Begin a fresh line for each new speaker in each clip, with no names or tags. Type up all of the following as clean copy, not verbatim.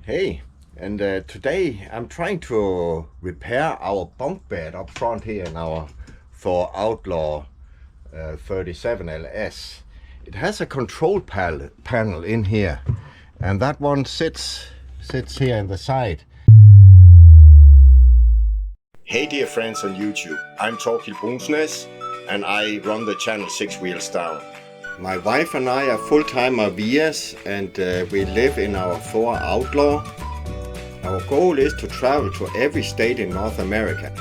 Hey, and today I'm trying to repair our bunk bed up front here in our Thor Outlaw 37LS. It has a control panel in here, and that one sits here in the side. Hey dear friends on YouTube, I'm Thor Outlaw and I run the channel Sixwheelsdown. My wife and I are full-time RVers and we live in our Thor Outlaw. Our goal is to travel to every state in North America.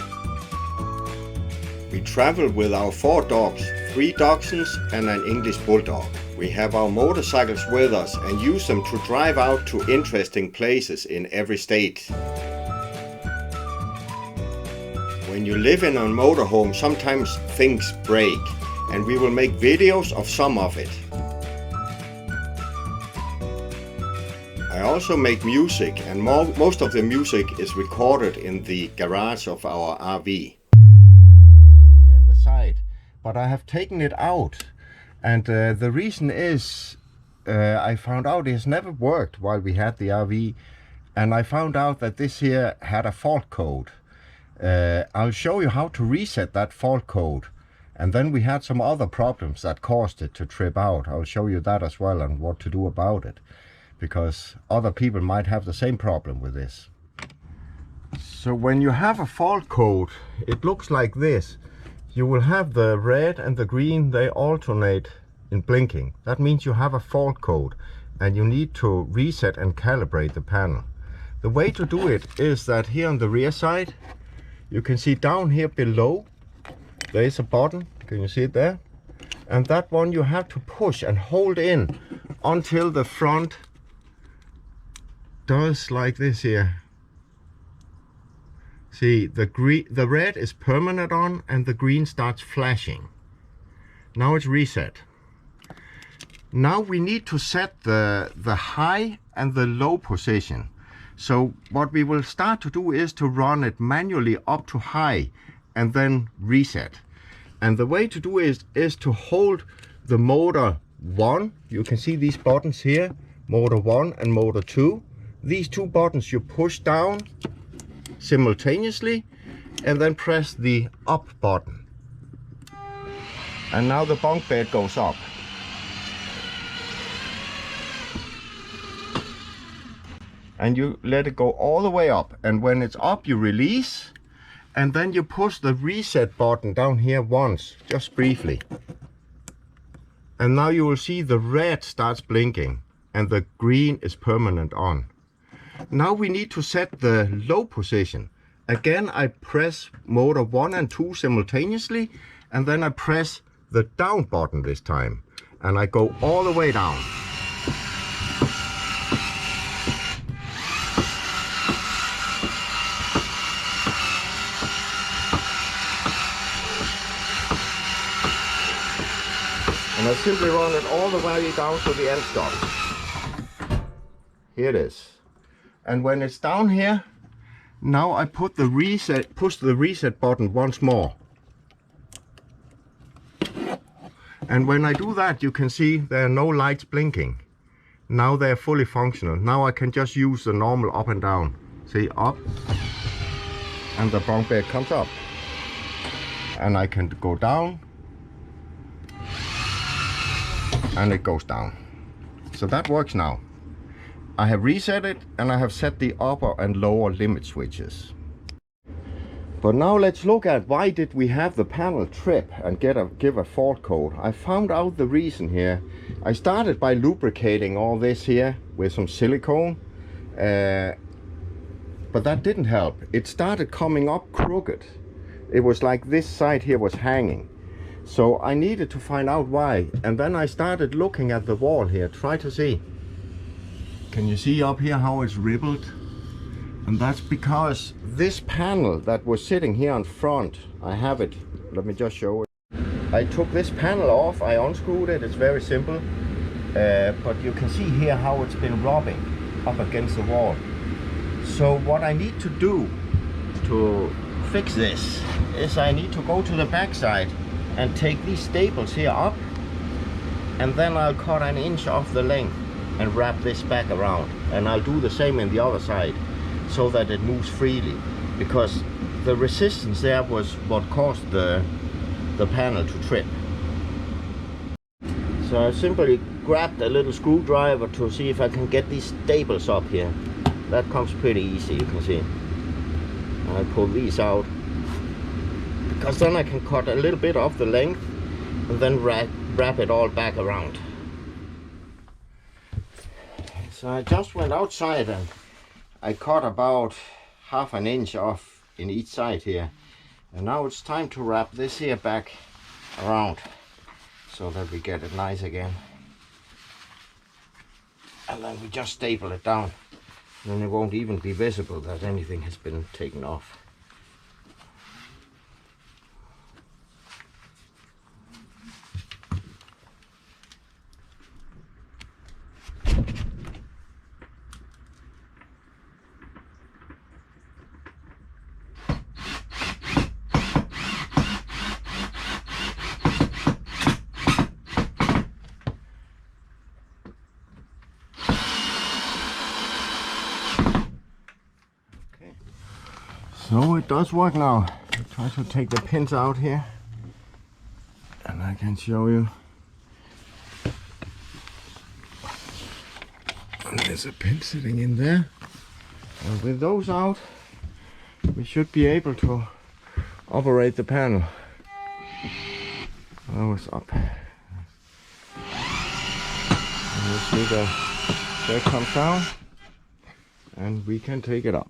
We travel with our 4 dogs, 3 Dachshunds and an English Bulldog. We have our motorcycles with us and use them to drive out to interesting places in every state. When you live in a motorhome, sometimes things break, and we will make videos of some of it. I also make music, and most of the music is recorded in the garage of our RV. On the side, but I have taken it out, and the reason is I found out it has never worked while we had the RV, and I found out that this here had a fault code. I'll show you how to reset that fault code. And then we had some other problems that caused it to trip out. I'll show you that as well and what to do about it, because other people might have the same problem with this. So when you have a fault code, it looks like this. You will have the red and the green, they alternate in blinking. That means you have a fault code and you need to reset and calibrate the panel. The way to do it is that here on the rear side, you can see down here below, there is a button, can you see it there? And that one you have to push and hold in until the front does like this here. See, the red is permanent on and the green starts flashing. Now it's reset. Now we need to set the high and the low position. So what we will start to do is to run it manually up to high and then reset. And the way to do it is to hold the motor 1. You can see these buttons here, motor 1 and motor 2. These 2 buttons you push down simultaneously and then press the up button. And now the bunk bed goes up. And you let it go all the way up, and when it's up you release, and then you push the reset button down here once, just briefly. And now you will see the red starts blinking and the green is permanent on. Now we need to set the low position. Again, I press motor 1 and 2 simultaneously, and then I press the down button this time, and I go all the way down. And I simply run it all the way down to the end stop. Here it is. And when it's down here, now I push the reset button once more. And when I do that, you can see there are no lights blinking. Now they're fully functional. Now I can just use the normal up and down. See, up, and the bunk bed comes up. And I can go down, and it goes down. So that works now. I have reset it and I have set the upper and lower limit switches. But now let's look at why did we have the panel trip and give a fault code. I found out the reason here. I started by lubricating all this here with some silicone, but that didn't help. It started coming up crooked. It was like this side here was hanging. So I needed to find out why, and then I started looking at the wall here, try to see. Can you see up here how it's rippled? And that's because this panel that was sitting here on front, I have it, let me just show it. I took this panel off, I unscrewed it, it's very simple. But you can see here how it's been rubbing up against the wall. So what I need to do to fix this is I need to go to the back side and take these staples here up, and then I'll cut an inch off the length and wrap this back around, and I'll do the same in the other side so that it moves freely, because the resistance there was what caused the panel to trip. So I simply grabbed a little screwdriver to see if I can get these staples up here. That comes pretty easy, you can see. I pull these out, because then I can cut a little bit off the length and then wrap it all back around. So I just went outside and I cut about 1/2 inch off in each side here, and now it's time to wrap this here back around so that we get it nice again, and then we just staple it down, and it won't even be visible that anything has been taken off. So it does work now. I try to take the pins out here, and I can show you. And there's a pin sitting in there, and with those out we should be able to operate the panel. That was up. And you see the that comes down, and we can take it up.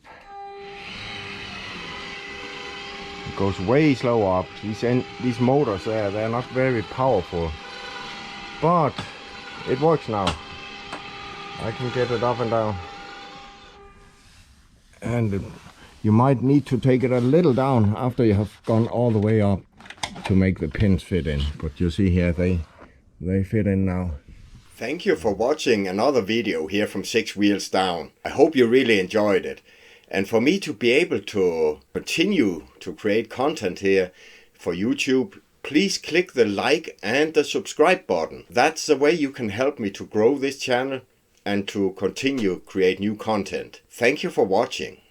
Goes way slow up. These motors there, they're not very powerful, but it works now. I can get it up and down, and you might need to take it a little down after you have gone all the way up to make the pins fit in, but you see here they fit in now. Thank you for watching another video here from Sixwheelsdown. I hope you really enjoyed it. And for me to be able to continue to create content here for YouTube, please click the like and the subscribe button. That's the way you can help me to grow this channel and to continue create new content. Thank you for watching.